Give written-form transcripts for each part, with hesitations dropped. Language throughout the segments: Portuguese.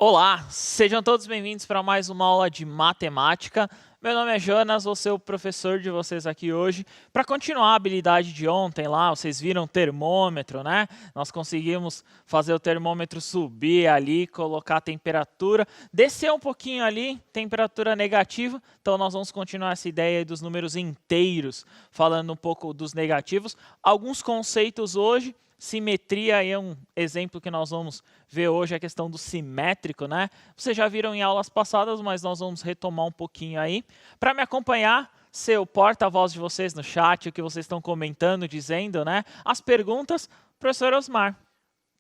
Olá, sejam todos bem-vindos para mais uma aula de matemática. Meu nome é Jonas, vou ser o professor de vocês aqui hoje. Para continuar a habilidade de ontem lá, vocês viram o termômetro, né? Nós conseguimos fazer o termômetro subir ali, colocar a temperatura, descer um pouquinho ali, temperatura negativa. Então nós vamos continuar essa ideia aí dos números inteiros, falando um pouco dos negativos. Alguns conceitos hoje. Simetria aí é um exemplo que nós vamos ver hoje, a questão do simétrico, né? Vocês já viram em aulas passadas, mas nós vamos retomar um pouquinho aí. Para me acompanhar, ser o porta-voz de vocês no chat, o que vocês estão comentando, dizendo, né? As perguntas, professor Osmar.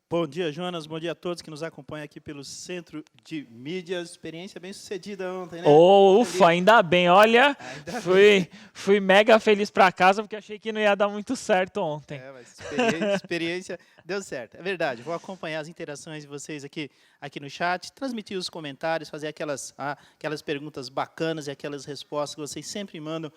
Bom dia, Jonas. Bom dia a todos que nos acompanham aqui pelo Centro de Mídias. Experiência bem sucedida ontem, né? Ufa, ainda bem. Olha, fui mega feliz para casa porque achei que não ia dar muito certo ontem. Mas experiência deu certo. É verdade. Vou acompanhar as interações de vocês aqui no chat, transmitir os comentários, fazer aquelas perguntas bacanas e aquelas respostas que vocês sempre mandam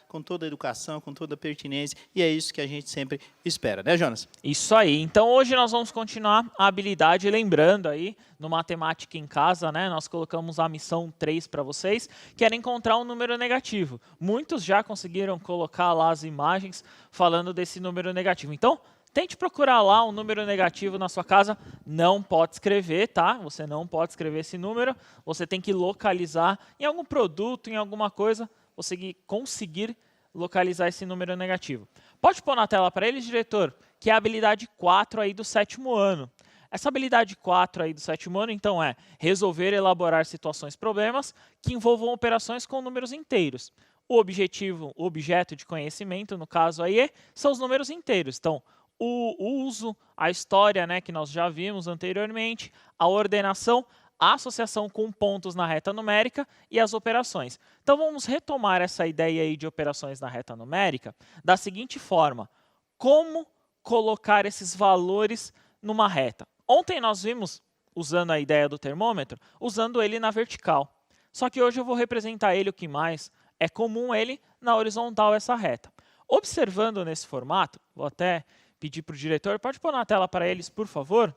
com toda a educação, com toda a pertinência. E é isso que a gente sempre espera, né, Jonas? Isso aí. Então, hoje nós vamos continuar a habilidade, lembrando aí, no Matemática em Casa, né, nós colocamos a missão 3 para vocês, que era encontrar um número negativo. Muitos já conseguiram colocar lá as imagens falando desse número negativo. Então, tente procurar lá um número negativo na sua casa. Não pode escrever, tá? Você não pode escrever esse número. Você tem que localizar em algum produto, em alguma coisa, você conseguir localizar esse número negativo. Pode pôr na tela para eles, diretor, que é a habilidade 4 aí do 7º ano. Essa habilidade 4 aí do 7º ano, então, é resolver e elaborar situações problemas que envolvam operações com números inteiros. O objeto de conhecimento, no caso aí, são os números inteiros. Então, o uso, a história, né, que nós já vimos anteriormente, a ordenação, a associação com pontos na reta numérica e as operações. Então, vamos retomar essa ideia aí de operações na reta numérica da seguinte forma. Como colocar esses valores numa reta? Ontem nós vimos, usando a ideia do termômetro, usando ele na vertical. Só que hoje eu vou representar ele, o que mais é comum, ele na horizontal, essa reta. Observando nesse formato, vou até pedir para o diretor, pode pôr na tela para eles, por favor,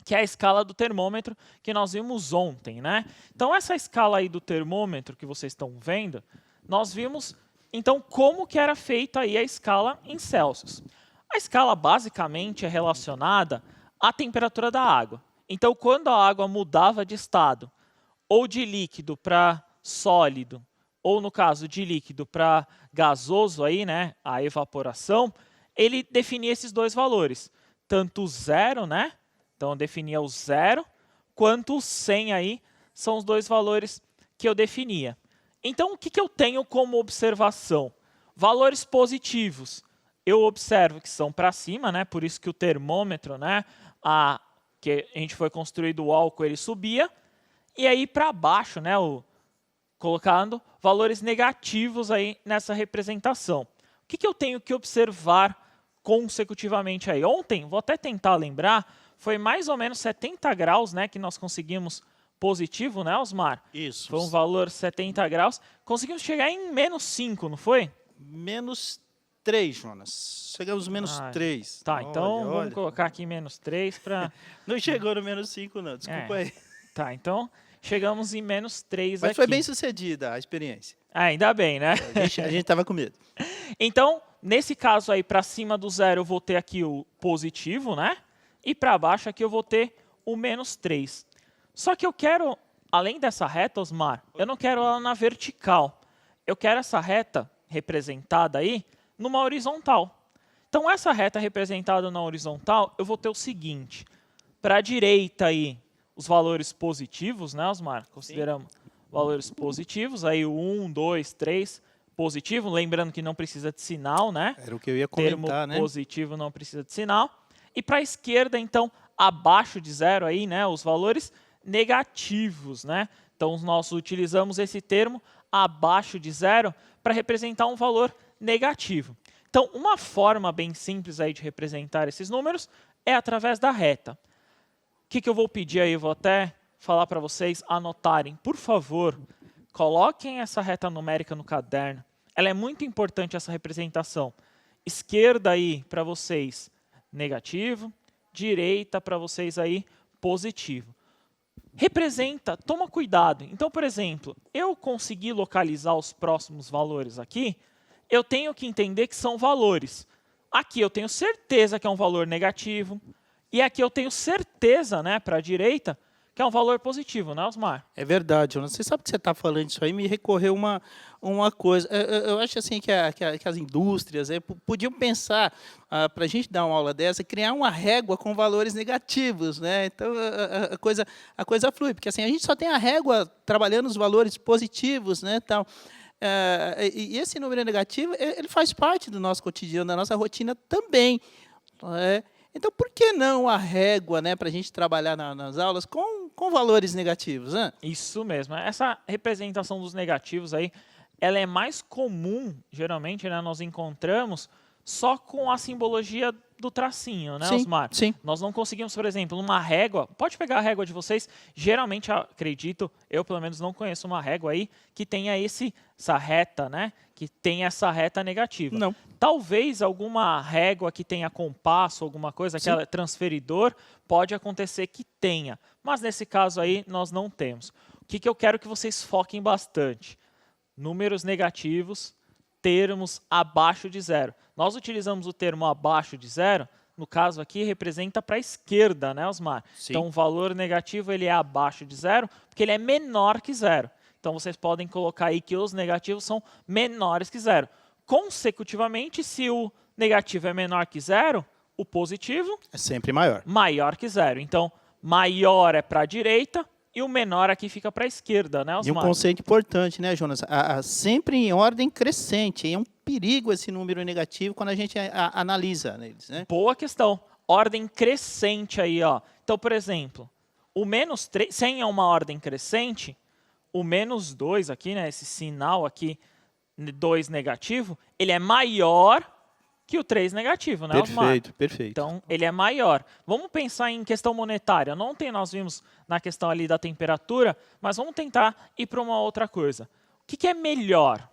que é a escala do termômetro que nós vimos ontem, né? Então, essa escala aí do termômetro que vocês estão vendo, nós vimos, então, como que era feita aí a escala em Celsius. A escala, basicamente, é relacionada à temperatura da água. Então, quando a água mudava de estado, ou de líquido para sólido, ou, no caso, de líquido para gasoso, aí, né, a evaporação, ele definia esses dois valores, tanto o zero, né? Então, eu definia o 0, quanto o 100 aí, são os dois valores que eu definia. Então, o que eu tenho como observação? Valores positivos. Eu observo que são para cima, né? Por isso que o termômetro, né? Que a gente foi construído o álcool, ele subia. E aí, para baixo, né? Colocando valores negativos aí nessa representação. O que eu tenho que observar consecutivamente aí? Ontem, vou até tentar lembrar, foi mais ou menos 70 graus, né, que nós conseguimos positivo, né, Osmar? Isso. Foi um valor 70 graus. Conseguimos chegar em menos 5, não foi? Menos 3, Jonas. Chegamos menos 3. Tá, então vamos colocar aqui menos 3 para... Não chegou no menos 5, não. Desculpa aí. Tá, então chegamos em menos 3 Mas aqui. foi bem sucedida a experiência. Ainda bem, né? A gente estava com medo. Então, nesse caso aí, para cima do 0, eu vou ter aqui o positivo, né? E para baixo aqui eu vou ter o menos 3. Só que eu quero, além dessa reta, Osmar, eu não quero ela na vertical. Eu quero essa reta representada aí numa horizontal. Então, essa reta representada na horizontal, eu vou ter o seguinte. Para a direita aí, os valores positivos, né, Osmar? Consideramos valores positivos, aí o 1, 2, 3, positivo. Lembrando que não precisa de sinal, né? Era o que eu ia comentar, termo né? positivo não precisa de sinal. E para a esquerda, então, abaixo de 0 aí, né, os valores negativos, né? Então, nós utilizamos esse termo abaixo de 0 para representar um valor negativo. Então, uma forma bem simples aí de representar esses números é através da reta. O que eu vou pedir aí? Eu vou até falar para vocês anotarem. Por favor, coloquem essa reta numérica no caderno. Ela é muito importante, essa representação. Esquerda aí para vocês negativo, direita para vocês aí positivo. representa, toma cuidado. Então, por exemplo, eu consegui localizar os próximos valores aqui, eu tenho que entender que são valores. Aqui eu tenho certeza que é um valor negativo, e aqui eu tenho certeza, né, para a direita, que é um valor positivo, né, Osmar? É verdade, Jonas. Você sabe que você está falando isso aí, me recorreu uma coisa. Eu acho assim que as indústrias podiam pensar, para a gente dar uma aula dessa, criar uma régua com valores negativos, né? Então a coisa flui, porque assim a gente só tem a régua trabalhando os valores positivos, né? Tal. E esse número negativo, ele faz parte do nosso cotidiano, da nossa rotina também. Então, por que não a régua, né, para a gente trabalhar nas aulas com valores negativos? Né? Isso mesmo. Essa representação dos negativos aí, ela é mais comum, geralmente, né, nós encontramos só com a simbologia do tracinho, né, Osmar? Sim. Nós não conseguimos, por exemplo, uma régua. Pode pegar a régua de vocês. Geralmente, acredito, eu pelo menos não conheço uma régua aí que tenha essa reta, né? Que tenha essa reta negativa. Não. Talvez alguma régua que tenha compasso, alguma coisa, aquela transferidor, pode acontecer que tenha. Mas nesse caso aí, nós não temos. O que eu quero que vocês foquem bastante? Números negativos, termos abaixo de zero. Nós utilizamos o termo abaixo de zero, no caso aqui representa para a esquerda, né, Osmar? Sim. Então o valor negativo ele é abaixo de zero, porque ele é menor que zero. Então vocês podem colocar aí que os negativos são menores que zero. Consecutivamente, se o negativo é menor que zero, o positivo é sempre maior. Maior que zero. Então, maior é para a direita e o menor aqui fica para a esquerda, né, Osmar? E um conceito importante, né, Jonas? Sempre em ordem crescente. É um perigo esse número negativo quando a gente analisa neles, né? Boa questão. Ordem crescente aí, ó. Então, por exemplo, o menos 3, 100 é uma ordem crescente, o menos 2 aqui, né, esse sinal aqui, 2 negativo, ele é maior que o 3 negativo, né, Osmar? Perfeito. Então, ele é maior. Vamos pensar em questão monetária. Ontem nós vimos na questão ali da temperatura, mas vamos tentar ir para uma outra coisa. O que é melhor?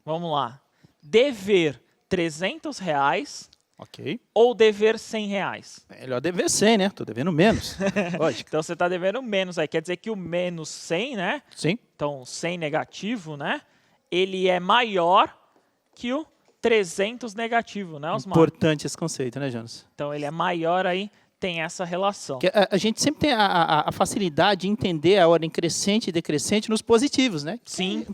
Vamos lá. Dever R$300 ou dever R$100? Melhor dever 100, né? Estou devendo menos. Lógico. Então, você está devendo menos aí. Quer dizer que o menos 100, né? Sim. Então, 100 negativo, né? Ele é maior que o 300 negativo, né, Osmar? Importante esse conceito, né, Jonas? Então, ele é maior aí, tem essa relação. A gente sempre tem a facilidade de entender a ordem crescente e decrescente nos positivos, né? Sim.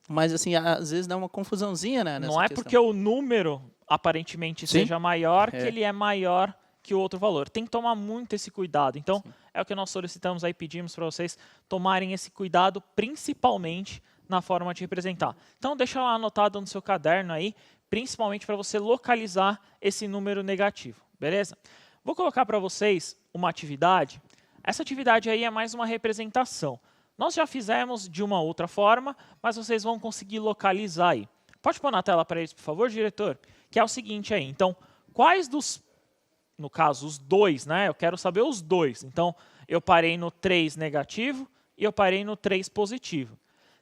Mas, assim, às vezes dá uma confusãozinha, né, nessa Não é questão. porque o número, aparentemente, seja maior, que ele é maior que o outro valor. Tem que tomar muito esse cuidado. Então, é o que nós solicitamos aí, pedimos para vocês tomarem esse cuidado, principalmente na forma de representar. Então, deixa lá anotado no seu caderno aí, principalmente para você localizar esse número negativo, beleza? Vou colocar para vocês uma atividade. Essa atividade aí é mais uma representação. Nós já fizemos de uma outra forma, mas vocês vão conseguir localizar aí. Pode pôr na tela para eles, por favor, diretor? Que é o seguinte aí. Então, quais dos, no caso, os dois, né? Eu quero saber os dois. Então, eu parei no 3 negativo e eu parei no 3 positivo.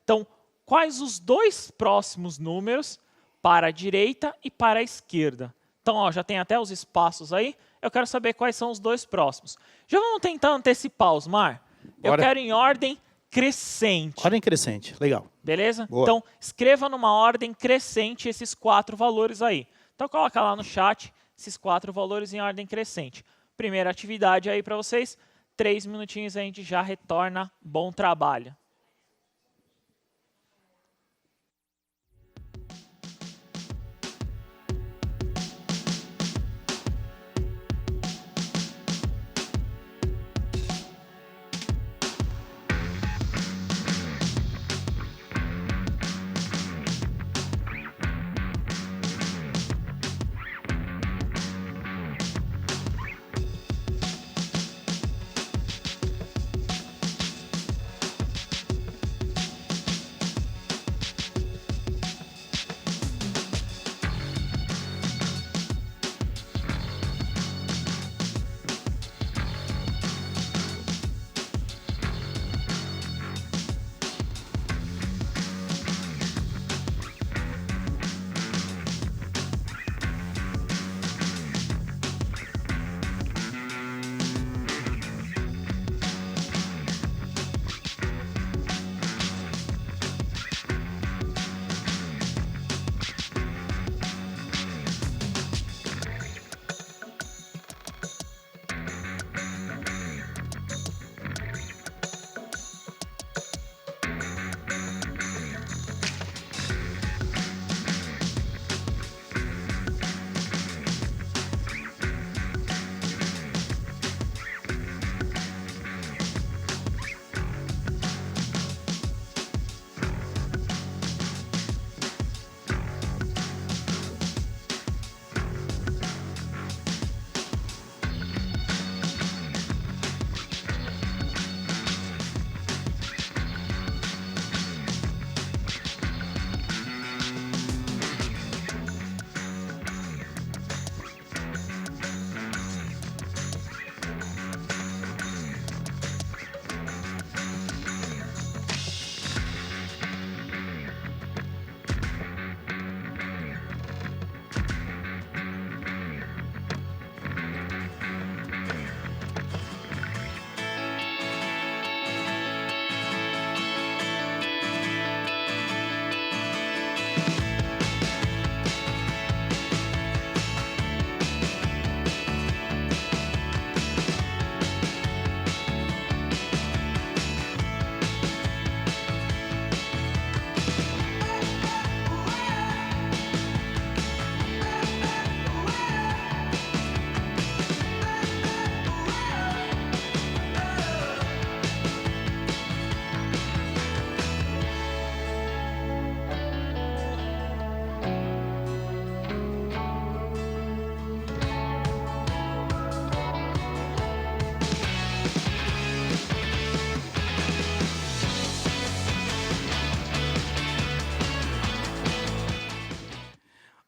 Então, quais os dois próximos números para a direita e para a esquerda? Então, ó, já tem até os espaços aí. Eu quero saber quais são os dois próximos. Já vamos tentar antecipar, Osmar? Eu quero em ordem crescente. Ordem crescente, legal. Beleza? Boa. Então, escreva numa ordem crescente esses 4 valores aí. Então, coloca lá no chat esses 4 valores em ordem crescente. Primeira atividade aí para vocês. 3 minutinhos a gente já retorna. Bom trabalho.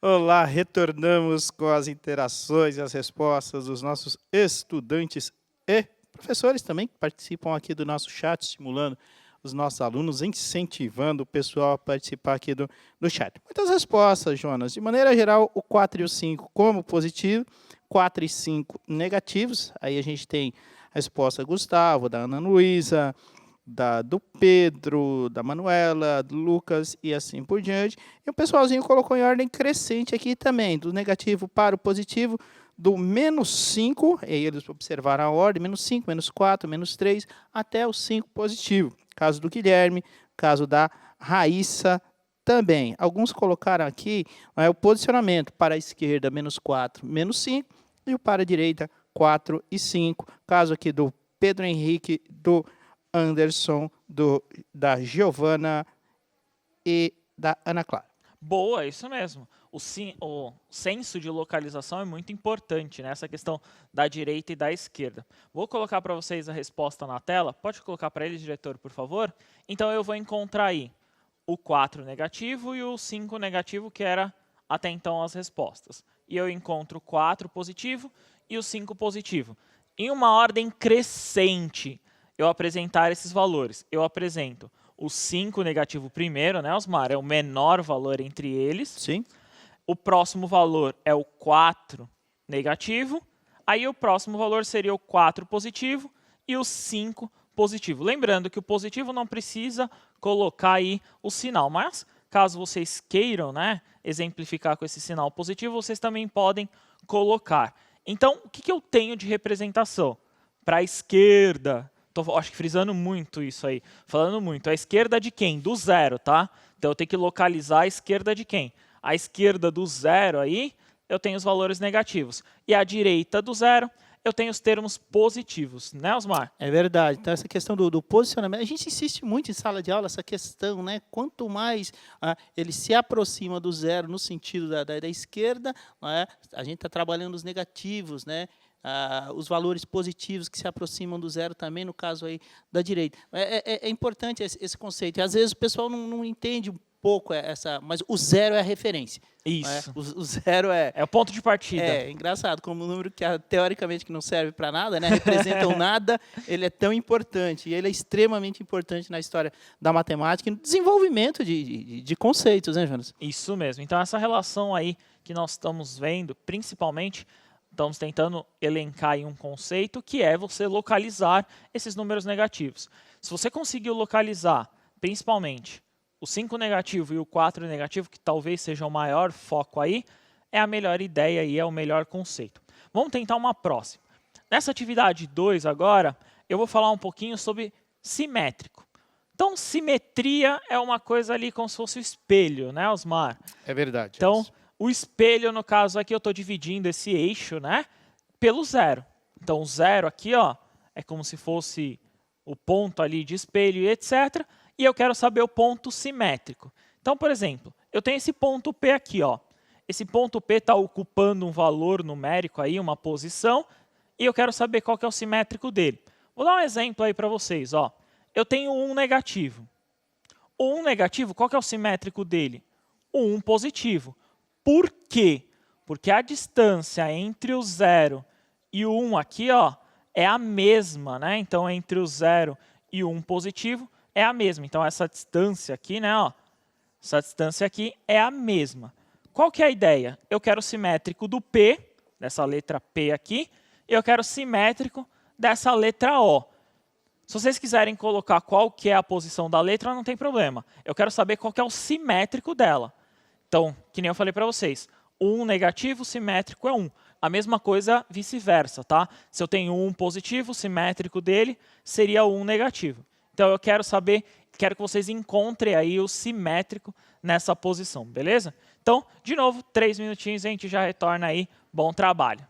Olá, retornamos com as interações e as respostas dos nossos estudantes e professores também que participam aqui do nosso chat, estimulando os nossos alunos, incentivando o pessoal a participar aqui do chat. Muitas respostas, Jonas. De maneira geral, o 4 e o 5 como positivo, 4 e 5 negativos. Aí a gente tem a resposta Gustavo, da Ana Luísa, do Pedro, da Manuela, do Lucas e assim por diante. E o pessoalzinho colocou em ordem crescente aqui também, do negativo para o positivo, do -5, e aí eles observaram a ordem, -5, -4, -3, até o 5 positivo. Caso do Guilherme, caso da Raíssa também. Alguns colocaram aqui o posicionamento para a esquerda, -4, -5, e o para a direita, 4 e 5. Caso aqui do Pedro Henrique, do Anderson, da Giovana e da Ana Clara. Boa, isso mesmo. O senso de localização é muito importante, né? Essa questão da direita e da esquerda. Vou colocar para vocês a resposta na tela. Pode colocar para eles, diretor, por favor? Então, eu vou encontrar aí o 4 negativo e o 5 negativo, que era até então as respostas. E eu encontro o 4 positivo e o 5 positivo. Em uma ordem crescente, eu apresentar esses valores. Eu apresento o 5 negativo primeiro, né, Osmar? É o menor valor entre eles. Sim. O próximo valor é o 4 negativo. Aí o próximo valor seria o 4 positivo e o 5 positivo. Lembrando que o positivo não precisa colocar aí o sinal, mas caso vocês queiram, né, exemplificar com esse sinal positivo, vocês também podem colocar. Então, o que eu tenho de representação? Para a esquerda, acho que frisando muito isso aí, falando muito, a esquerda de quem? Do 0, tá? Então eu tenho que localizar a esquerda de quem? A esquerda do 0 aí, eu tenho os valores negativos. E a direita do 0, eu tenho os termos positivos, né, Osmar? É verdade. Então, essa questão do posicionamento, a gente insiste muito em sala de aula, essa questão, né? Quanto mais ele se aproxima do 0 no sentido da esquerda, a gente está trabalhando os negativos, né? Os valores positivos que se aproximam do 0 também, no caso aí da direita. É importante esse conceito. E, às vezes o pessoal não entende um pouco mas o 0 é a referência. Isso. O 0 é o ponto de partida. É engraçado, como um número que teoricamente que não serve para nada, né, representa o nada, ele é tão importante. E ele é extremamente importante na história da matemática e no desenvolvimento de conceitos, né, Jonas? Isso mesmo. Então, essa relação aí que nós estamos vendo, principalmente, estamos tentando elencar aí um conceito que é você localizar esses números negativos. Se você conseguiu localizar, principalmente, o 5 negativo e o 4 negativo, que talvez seja o maior foco aí, é a melhor ideia e é o melhor conceito. Vamos tentar uma próxima. Nessa atividade 2 agora, eu vou falar um pouquinho sobre simétrico. Então, simetria é uma coisa ali como se fosse o espelho, né, Osmar? É verdade. Então, o espelho, no caso aqui, eu estou dividindo esse eixo, né, pelo 0. Então, o 0 aqui, ó, é como se fosse o ponto ali de espelho e etc. E eu quero saber o ponto simétrico. Então, por exemplo, eu tenho esse ponto P aqui, ó. Esse ponto P está ocupando um valor numérico aí, uma posição, e eu quero saber qual que é o simétrico dele. Vou dar um exemplo aí para vocês, ó. Eu tenho 1 negativo. O 1 negativo, qual que é o simétrico dele? O 1 positivo. Por quê? Porque a distância entre o 0 e o 1 aqui, ó, é a mesma, né? Então, entre o 0 e o 1 positivo é a mesma. Então, essa distância aqui, né, ó, essa distância aqui é a mesma. Qual que é a ideia? Eu quero simétrico do P, dessa letra P aqui, e eu quero simétrico dessa letra O. Se vocês quiserem colocar qual que é a posição da letra, não tem problema. Eu quero saber qual que é o simétrico dela. Então, que nem eu falei para vocês, 1 negativo, simétrico é 1. A mesma coisa vice-versa, tá? Se eu tenho 1 positivo, o simétrico dele seria o 1 negativo. Então, eu quero saber, quero que vocês encontrem aí o simétrico nessa posição, beleza? Então, de novo, 3 minutinhos e a gente já retorna aí. Bom trabalho.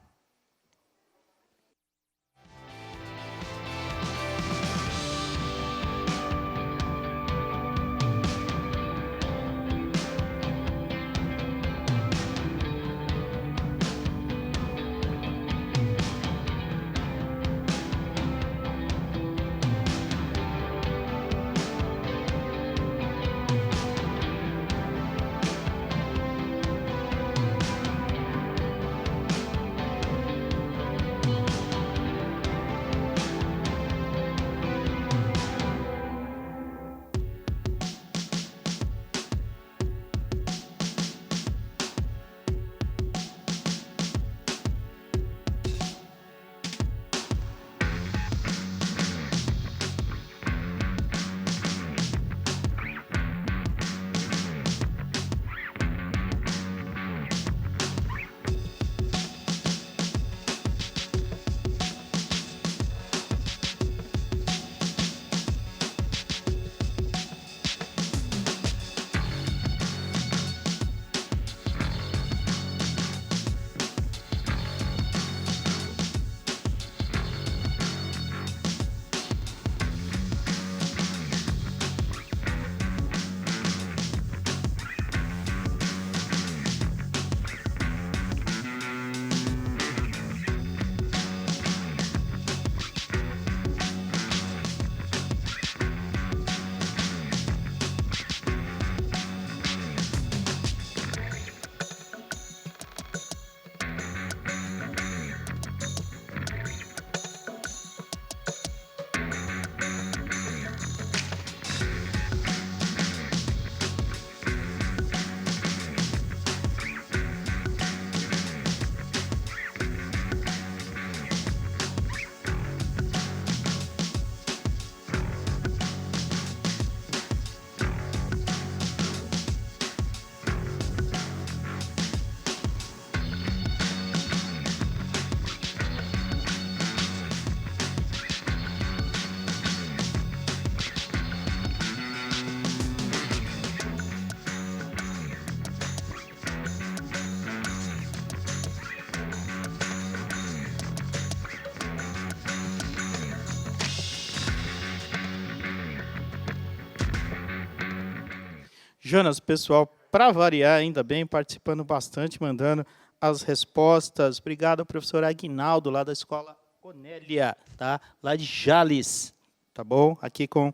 Jonas, pessoal, para variar, ainda bem, participando bastante, mandando as respostas. Obrigado ao professor Aguinaldo, lá da Escola Conélia, tá? Lá de Jales, tá bom? Aqui com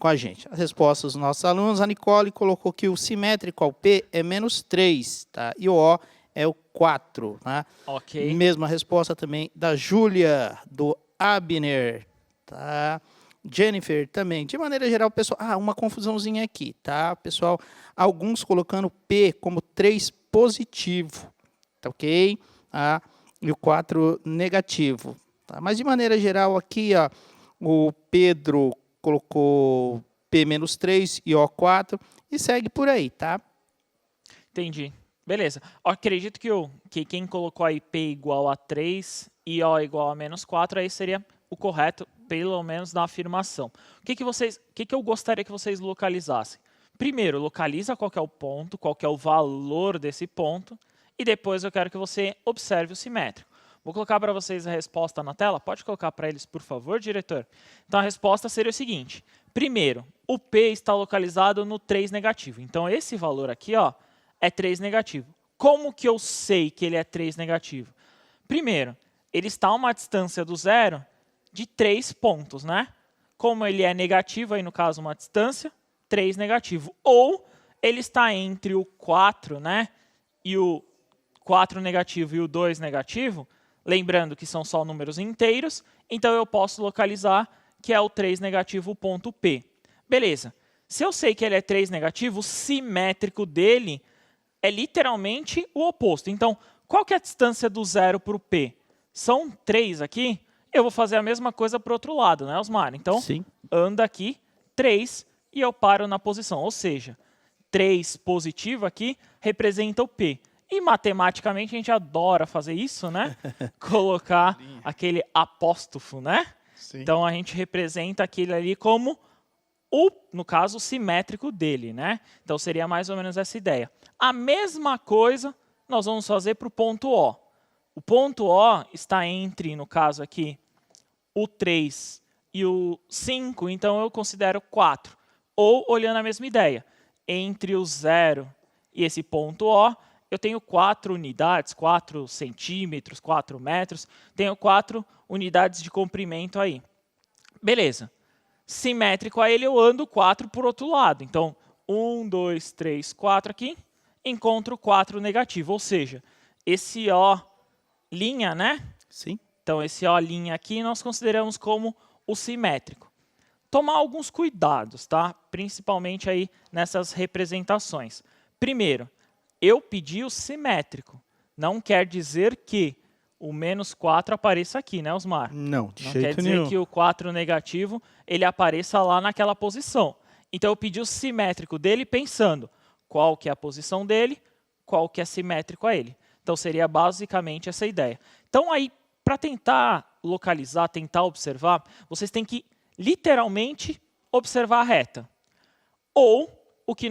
a gente. As respostas dos nossos alunos, a Nicole colocou que o simétrico ao P é -3, tá? E o O é o 4, tá? Ok. Mesma resposta também da Júlia, do Abner, tá? Jennifer também. De maneira geral, pessoal, uma confusãozinha aqui, tá? Pessoal, alguns colocando P como 3 positivo, tá ok? E o 4 negativo, tá? Mas de maneira geral aqui, ó, o Pedro colocou P -3 e O 4 e segue por aí, tá? Entendi. Beleza. Eu acredito que quem colocou aí P igual a 3 e O igual a -4, aí seria o correto, pelo menos na afirmação. O que eu gostaria que vocês localizassem? Primeiro, localiza qual que é o ponto, qual que é o valor desse ponto, e depois eu quero que você observe o simétrico. Vou colocar para vocês a resposta na tela. Pode colocar para eles, por favor, diretor? Então, a resposta seria o seguinte. Primeiro, o P está localizado no 3 negativo. Então, esse valor aqui, ó, é 3 negativo. Como que eu sei que ele é 3 negativo? Primeiro, ele está a uma distância do zero de 3 pontos, né? Como ele é negativo, aí no caso uma distância, 3 negativo. Ou ele está entre o 4, né? E o 4 negativo e o 2 negativo, lembrando que são só números inteiros, então eu posso localizar que é o 3 negativo, o ponto P. Beleza. Se eu sei que ele é 3 negativo, o simétrico dele é literalmente o oposto. Então, qual que é a distância do zero para o P? São 3 aqui. Eu vou fazer a mesma coisa para o outro lado, né, Osmar? Então, Sim. anda aqui, 3, e eu paro na posição. Ou seja, 3 positivo aqui representa o P. E matematicamente a gente adora fazer isso, né? Colocar aquele apóstrofo, né? Sim. Então a gente representa aquele ali como no caso, simétrico dele, né? Então seria mais ou menos essa ideia. A mesma coisa nós vamos fazer para o ponto O. O ponto O está entre, no caso aqui, o 3 e o 5, então eu considero 4. Ou, olhando a mesma ideia, entre o 0 e esse ponto O, eu tenho 4 unidades, 4 centímetros, 4 metros, tenho 4 unidades de comprimento aí. Beleza. Simétrico a ele, eu ando 4 por outro lado. Então, 1, 2, 3, 4 aqui, encontro 4 negativo. Ou seja, esse O linha, né? Sim. Então, esse O linha aqui nós consideramos como o simétrico. Tomar alguns cuidados, tá? Principalmente aí nessas representações. Primeiro, eu pedi o simétrico. Não quer dizer que o -4 apareça aqui, né, Osmar? Não, de Não jeito quer dizer nenhum. que o 4 negativo ele apareça lá naquela posição. Então, eu pedi o simétrico dele pensando qual que é a posição dele, qual que é simétrico a ele. Então, seria basicamente essa ideia. Então, aí, para tentar localizar, tentar observar, vocês têm que literalmente observar a reta. Ou o que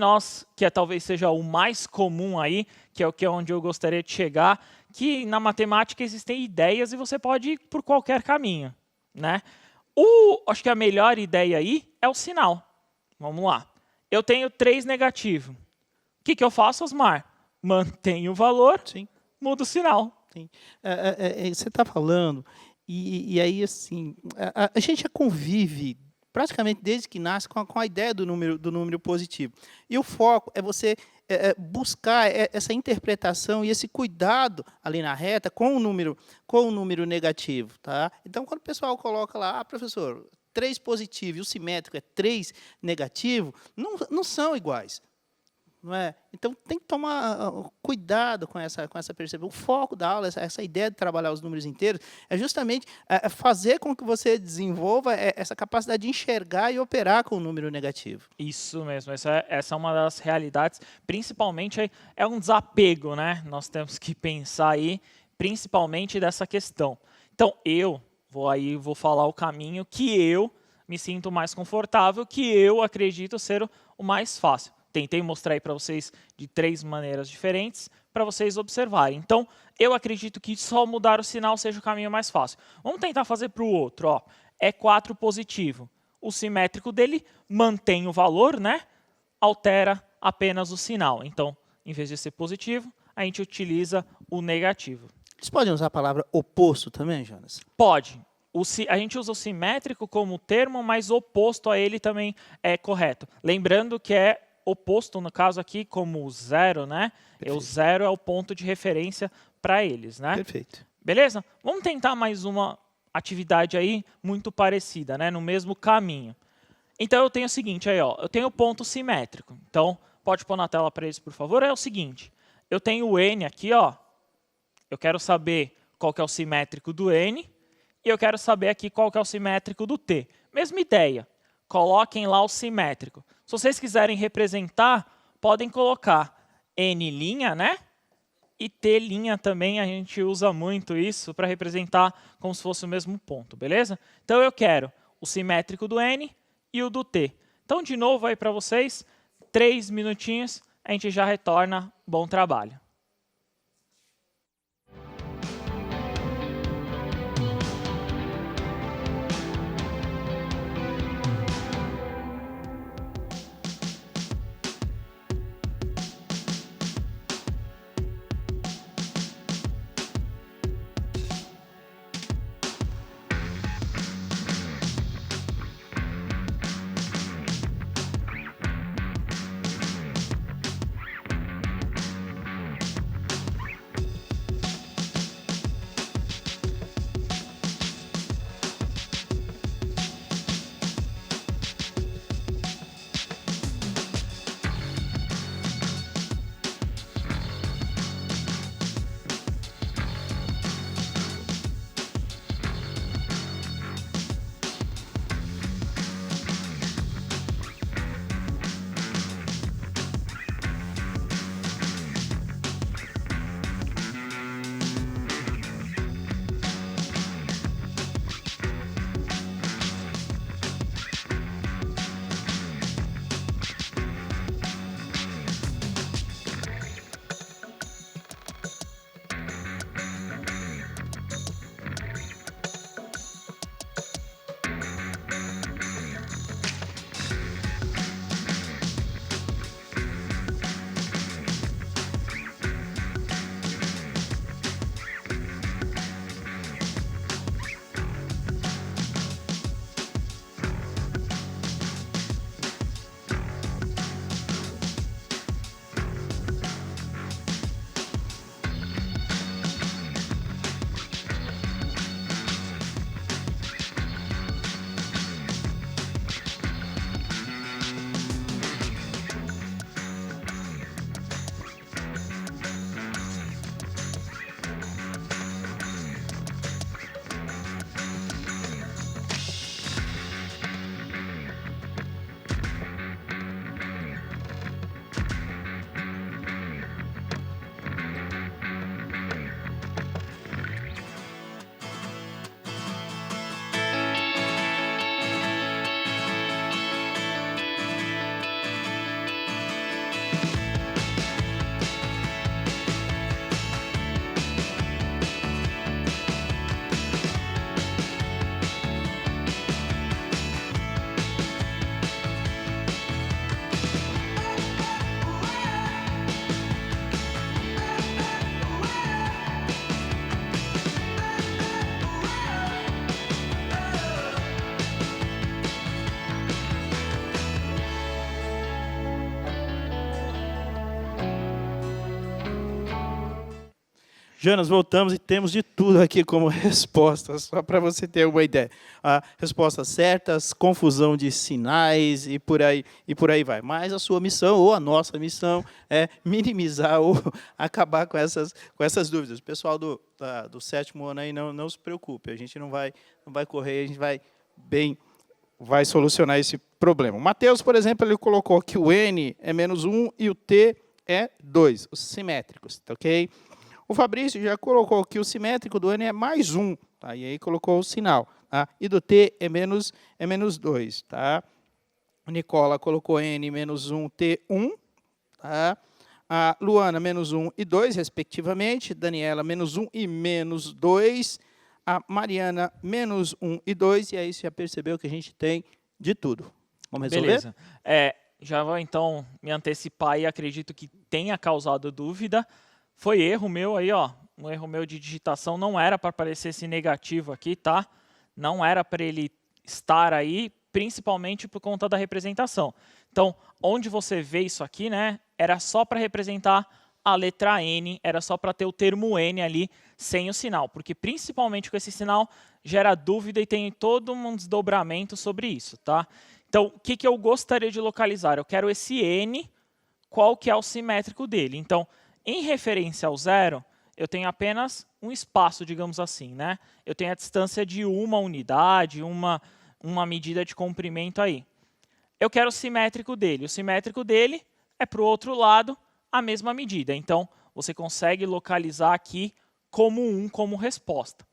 talvez seja o mais comum aí, que é onde eu gostaria de chegar, que na matemática existem ideias e você pode ir por qualquer caminho, né? Acho que a melhor ideia aí é o sinal. Vamos lá. Eu tenho 3 negativo. O que eu faço, Osmar? Mantenho o valor, Sim. mudo o sinal. Sim. Você está falando, e aí, assim, a gente já convive praticamente desde que nasce com a ideia do número positivo. E o foco é você buscar essa interpretação e esse cuidado ali na reta com o número negativo. Tá? Então, quando o pessoal coloca lá, professor, 3 positivo e o simétrico é 3 negativo, não são iguais. Não é? Então, tem que tomar cuidado com essa percepção. O foco da aula, essa ideia de trabalhar os números inteiros, é justamente fazer com que você desenvolva essa capacidade de enxergar e operar com o número negativo. Isso mesmo, essa é uma das realidades. Principalmente é um desapego, né? Nós temos que pensar aí, principalmente dessa questão. Então, eu vou falar o caminho que eu me sinto mais confortável, que eu acredito ser o mais fácil. Tentei mostrar aí para vocês de 3 maneiras diferentes para vocês observarem. Então, eu acredito que só mudar o sinal seja o caminho mais fácil. Vamos tentar fazer para o outro. Ó. É 4 positivo. O simétrico dele mantém o valor, né? altera apenas o sinal. Então, em vez de ser positivo, a gente utiliza o negativo. Vocês podem usar a palavra oposto também, Jonas? Pode. A gente usa o simétrico como termo, mas oposto a ele também é correto. Lembrando que é oposto, no caso aqui, como o zero, né? O zero é o ponto de referência para eles, né? Perfeito. Beleza? Vamos tentar mais uma atividade aí muito parecida, né? No mesmo caminho. Então, eu tenho o seguinte aí, ó. Eu tenho o ponto simétrico. Então, pode pôr na tela para eles, por favor. É o seguinte. Eu tenho o N aqui, ó. Eu quero saber qual que é o simétrico do N. E eu quero saber aqui qual que é o simétrico do T. Mesma ideia. Coloquem lá o simétrico. Se vocês quiserem representar, podem colocar N', né? E T' também, a gente usa muito isso para representar como se fosse o mesmo ponto, beleza? Então, eu quero o simétrico do N e o do T. Então, de novo aí para vocês, 3 minutinhos, a gente já retorna. Bom trabalho. Jonas, voltamos e temos de tudo aqui como respostas, só para você ter uma ideia. Respostas certas, confusão de sinais e por aí vai. Mas a sua missão, ou a nossa missão, é minimizar ou acabar com essas dúvidas. O pessoal do 7º ano aí não se preocupe, a gente não vai correr, a gente vai solucionar esse problema. O Matheus, por exemplo, ele colocou que o N é -1 e o T é 2, os simétricos, tá ok? O Fabrício já colocou que o simétrico do N é +1, tá? E aí colocou o sinal. Tá? E do T é -2. Tá? O Nicola colocou N -1, T1. Tá? A Luana -1 e 2, respectivamente. Daniela -1 e -2. A Mariana -1 e 2. E aí você já percebeu que a gente tem de tudo. Vamos resolver? Beleza. já vou então me antecipar e acredito que tenha causado dúvida. Foi erro meu aí, ó. Um erro meu de digitação, não era para aparecer esse negativo aqui, tá? Não era para ele estar aí, principalmente por conta da representação. Então, onde você vê isso aqui, né, era só para representar a letra N, era só para ter o termo N ali sem o sinal, porque principalmente com esse sinal gera dúvida e tem todo um desdobramento sobre isso, tá? Então, o que eu gostaria de localizar? Eu quero esse N, qual que é o simétrico dele. Então, em referência ao zero, eu tenho apenas um espaço, digamos assim, né? Eu tenho a distância de uma unidade, uma medida de comprimento aí. Eu quero o simétrico dele. O simétrico dele é para o outro lado a mesma medida. Então, você consegue localizar aqui como 1 como resposta.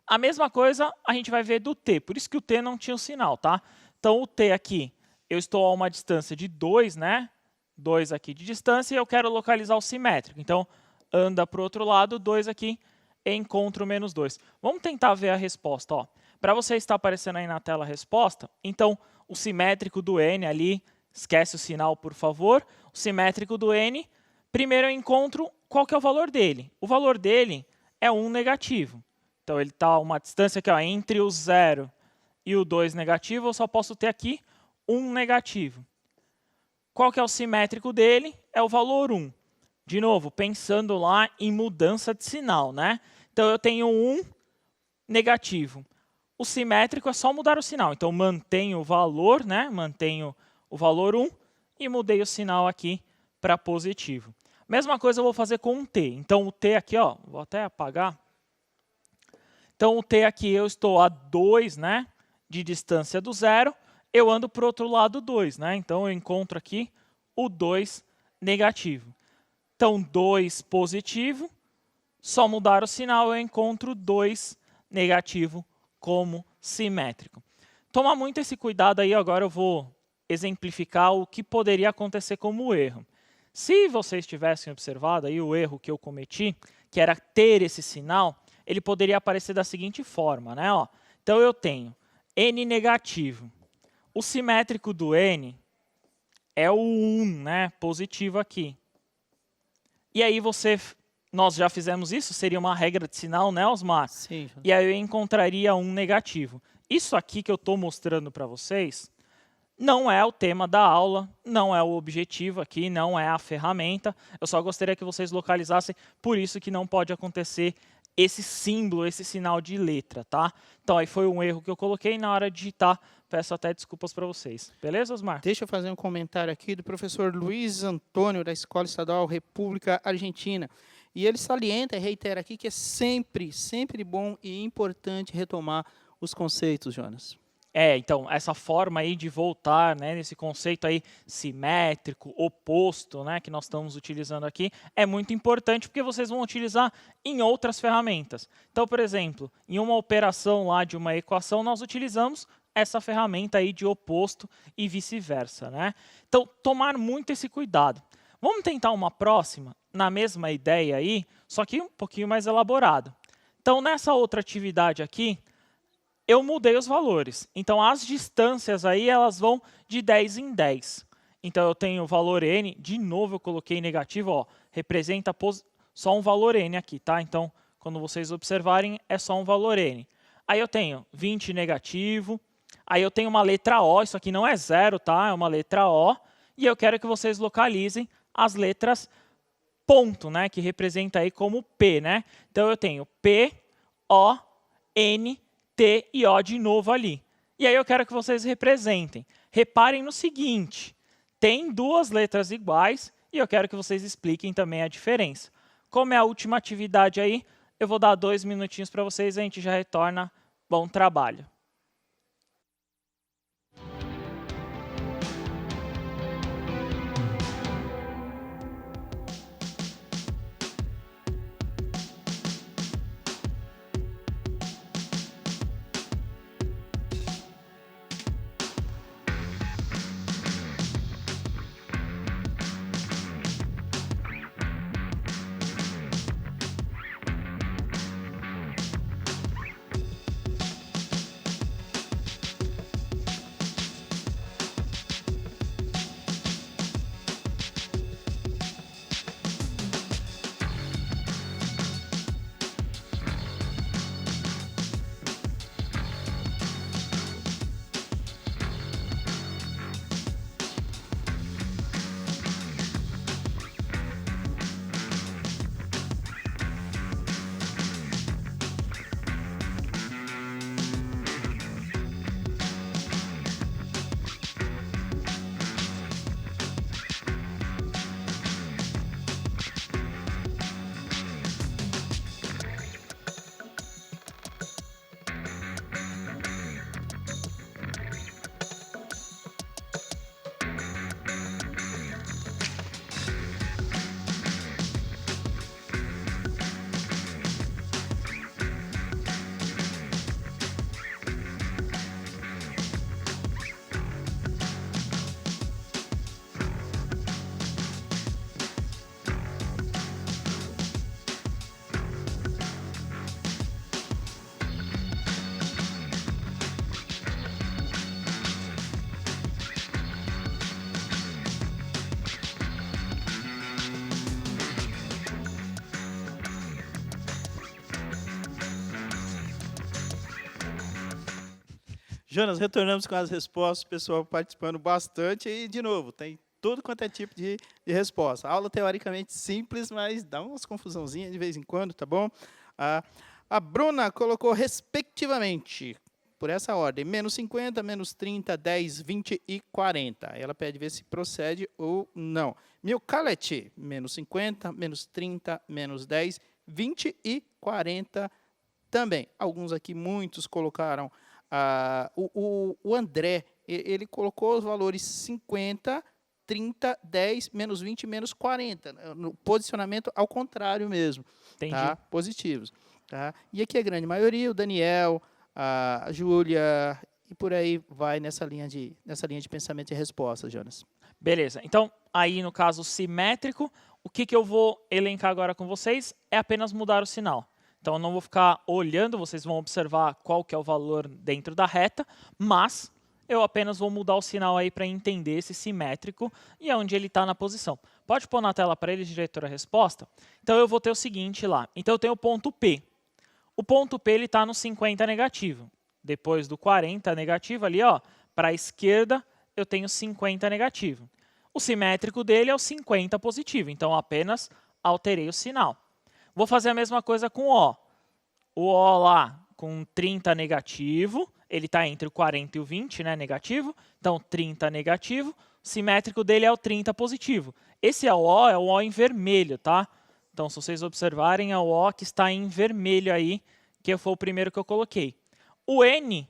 A mesma coisa a gente vai ver do t, por isso que o t não tinha o sinal, tá? Então, o t aqui, eu estou a uma distância de 2, né? 2 aqui de distância, e eu quero localizar o simétrico. Então, anda para o outro lado, 2 aqui, encontro menos 2. Vamos tentar ver a resposta, ó. Para você estar aparecendo aí na tela a resposta, então, o simétrico do n ali, esquece o sinal, por favor. O simétrico do n, primeiro eu encontro qual que é o valor dele. O valor dele é 1 negativo. Então, ele está a uma distância aqui, ó, entre o 0 e o 2 negativo, eu só posso ter aqui 1 negativo. Qual que é o simétrico dele? É o valor 1. De novo, pensando lá em mudança de sinal, né? Então, eu tenho 1 negativo. O simétrico é só mudar o sinal. Então, mantenho o valor, né? Mantenho o valor 1 e mudei o sinal aqui para positivo. Mesma coisa eu vou fazer com um t. Então, o t aqui, ó, vou até apagar. Então, o t aqui eu estou a 2, né, de distância do zero. Eu ando para o outro lado 2, né? Então, eu encontro aqui o 2 negativo. Então, 2 positivo, só mudar o sinal, eu encontro 2 negativo como simétrico. Toma muito esse cuidado aí, agora eu vou exemplificar o que poderia acontecer como erro. Se vocês tivessem observado aí o erro que eu cometi, que era ter esse sinal, ele poderia aparecer da seguinte forma, né? Ó, então, eu tenho n negativo. O simétrico do n é o 1, né? Positivo aqui. E aí nós já fizemos isso, seria uma regra de sinal, né, Osmar? Sim. E aí eu encontraria um negativo. Isso aqui que eu estou mostrando para vocês não é o tema da aula, não é o objetivo aqui, não é a ferramenta. Eu só gostaria que vocês localizassem, por isso que não pode acontecer esse símbolo, esse sinal de letra, tá? Então, aí foi um erro que eu coloquei na hora de digitar. Peço até desculpas para vocês. Beleza, Osmar? Deixa eu fazer um comentário aqui do professor Luiz Antônio, da Escola Estadual República Argentina. E ele salienta e reitera aqui que é sempre bom e importante retomar os conceitos, Jonas. Então, essa forma aí de voltar, né, nesse conceito aí simétrico, oposto, né, que nós estamos utilizando aqui, é muito importante porque vocês vão utilizar em outras ferramentas. Então, por exemplo, em uma operação lá de uma equação, nós utilizamos essa ferramenta aí de oposto e vice-versa, né? Então, tomar muito esse cuidado. Vamos tentar uma próxima, na mesma ideia aí, só que um pouquinho mais elaborado. Então, nessa outra atividade aqui, eu mudei os valores. Então, as distâncias aí, elas vão de 10 em 10. Então, eu tenho o valor n, de novo eu coloquei negativo, ó, representa só um valor n aqui, tá? Então, quando vocês observarem, é só um valor n. Aí eu tenho 20 negativo, aí eu tenho uma letra O, isso aqui não é zero, tá? É uma letra O, e eu quero que vocês localizem as letras ponto, né? Que representa aí como P, né? Então, eu tenho P, O, N, T e O de novo ali. E aí eu quero que vocês representem. Reparem no seguinte, tem duas letras iguais e eu quero que vocês expliquem também a diferença. Como é a última atividade aí, eu vou dar 2 minutinhos para vocês e a gente já retorna. Bom trabalho. Jonas, retornamos com as respostas, o pessoal participando bastante. E, de novo, tem tudo quanto é tipo de resposta. Aula teoricamente simples, mas dá umas confusãozinhas de vez em quando, tá bom? A Bruna colocou respectivamente, por essa ordem, menos 50, menos 30, 10, 20 e 40. Ela pede ver se procede ou não. Milcalet, menos 50, menos 30, menos 10, 20 e 40 também. Alguns aqui, muitos colocaram. O André, ele colocou os valores 50, 30, 10, menos 20, menos 40. No posicionamento ao contrário mesmo. Entendi. Tá? Positivos. Tá? E aqui a grande maioria, o Daniel, a Júlia, e por aí vai nessa linha de pensamento e resposta, Jonas. Beleza. Então, aí no caso simétrico, o que eu vou elencar agora com vocês é apenas mudar o sinal. Então, eu não vou ficar olhando, vocês vão observar qual que é o valor dentro da reta, mas eu apenas vou mudar o sinal aí para entender esse simétrico e onde ele está na posição. Pode pôr na tela para ele, diretor, a resposta? Então, eu vou ter o seguinte lá. Então, eu tenho o ponto P. O ponto P está no 50 negativo. Depois do 40 negativo ali, para a esquerda, eu tenho 50 negativo. O simétrico dele é o 50 positivo, então apenas alterei o sinal. Vou fazer a mesma coisa com o O. O O lá com 30 negativo, ele está entre o 40 e o 20, né, negativo. Então, 30 negativo, o simétrico dele é o 30 positivo. Esse é o O em vermelho, tá? Então, se vocês observarem, é o O que está em vermelho aí, que foi o primeiro que eu coloquei. O N,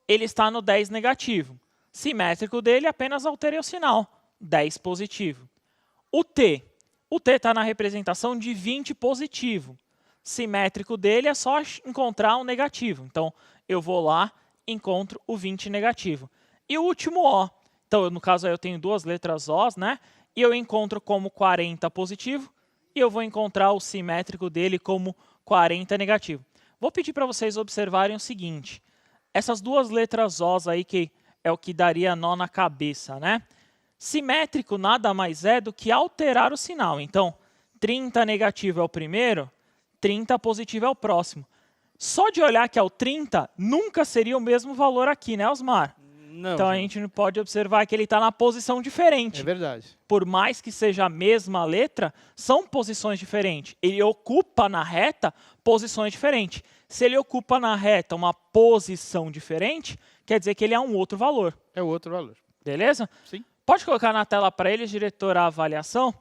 ele está no 10 negativo. Simétrico dele, apenas alterei o sinal. 10 positivo. O T está na representação de 20 positivo. Simétrico dele é só encontrar um negativo. Então, eu vou lá, encontro o 20 negativo. E o último O. Então, no caso, aí eu tenho duas letras Os, né? E eu encontro como 40 positivo. E eu vou encontrar o simétrico dele como 40 negativo. Vou pedir para vocês observarem o seguinte. Essas duas letras Os aí, que é o que daria nó na cabeça, né? Simétrico nada mais é do que alterar o sinal. Então, 30 negativo é o primeiro, 30 positivo é o próximo. Só de olhar que é o 30, nunca seria o mesmo valor aqui, né, Osmar? Não, então, a gente pode observar que ele está na posição diferente. É verdade. Por mais que seja a mesma letra, são posições diferentes. Ele ocupa na reta posições diferentes. Se ele ocupa na reta uma posição diferente, quer dizer que ele é um outro valor. É outro valor. Beleza? Sim. Pode colocar na tela para eles, diretor, a avaliação?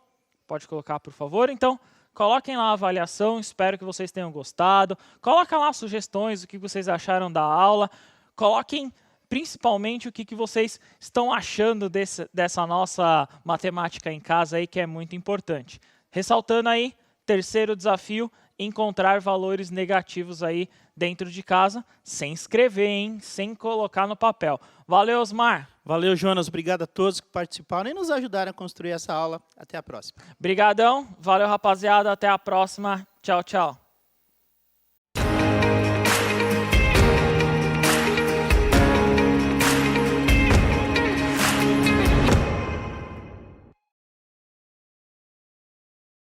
Pode colocar, por favor. Então, coloquem lá a avaliação, espero que vocês tenham gostado. Coloquem lá sugestões, o que vocês acharam da aula. Coloquem principalmente o que vocês estão achando dessa nossa matemática em casa aí, que é muito importante. Ressaltando aí, terceiro desafio, encontrar valores negativos aí dentro de casa, sem escrever, hein? Sem colocar no papel. Valeu, Osmar! Valeu, Jonas. Obrigado a todos que participaram e nos ajudaram a construir essa aula. Até a próxima. Obrigadão. Valeu, rapaziada. Até a próxima. Tchau, tchau.